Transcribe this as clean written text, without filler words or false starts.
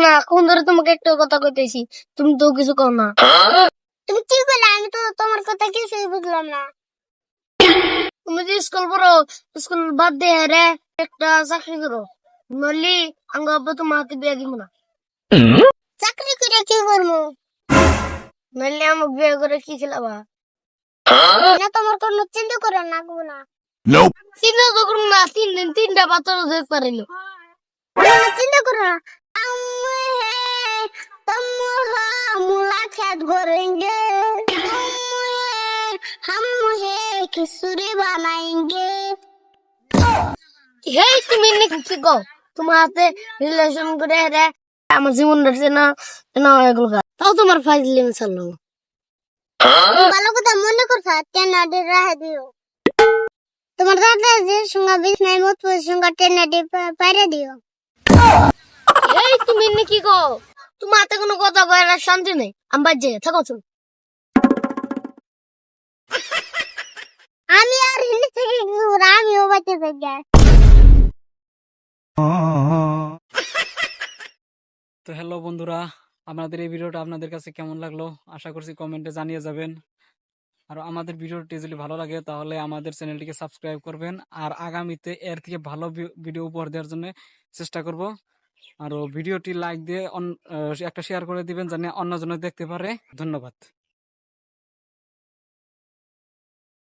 না, কোন ধরে তোমাকে একটা কথা কইতেছি, তুমি তো কিছু কও না। তুমি কি কইলা? আমি তো তোমার কথা কিছুই বুঝলাম না। তুমি যে স্কুল পড়ো, স্কুল বাদ দিয়ে রে একটা চাকরি করো, নলি আঙ্গ আব্বা তোমার হাতে বিয়ে দিব না। চাকরি করে কি করবো? নইলে আমাকে বিয়ে করে কি খেলাবা? না, তোমার কোনো চিন্তা করে লাগবো না। চিন্তা তো করবো না, 3 দিন 3টা বাচ্চা দেখতে পারিল। চিন্তা করো না। আম্মু হে, তুম্মু मुलाकात करेंगे, हम खिचड़ी बनाएंगे। হেই, তুমি কি কও? তোমার হাতে রিলেশন করে রে আমার জীবন ধরছে না না এগুলো তাও তোমার ফাইজলিম চালো। ভালো কথা মনে করছো, টেনাডি রাহে দিও। তোমার দাদা যে সঙ্গে বিছনাই মত সঙ্গে টেনাডি পাইরে দিও। এই তুমি কি কও? তোমার হাতে কোনো কথা কইরা শান্তি নেই। আমি বাজে থাকো তুমি। আমি আর হিন্দি থেকে কি করব? আমিও বাজে যাই। তো হ্যালো বন্ধুরা, আমাদের এই ভিডিওটা আপনাদের কাছে কেমন লাগলো আশা করছি কমেন্টে জানিয়ে যাবেন। আর আমাদের ভিডিওটি যদি ভালো লাগে তাহলে আমাদের চ্যানেলটিকে সাবস্ক্রাইব করবেন। আর আগামীতে এর থেকে ভালো ভিডিও উপহার দেওয়ার জন্য চেষ্টা করব। আর ভিডিওটি লাইক দিয়ে একটা শেয়ার করে দিবেন যেন অন্যজনে দেখতে পারে। ধন্যবাদ।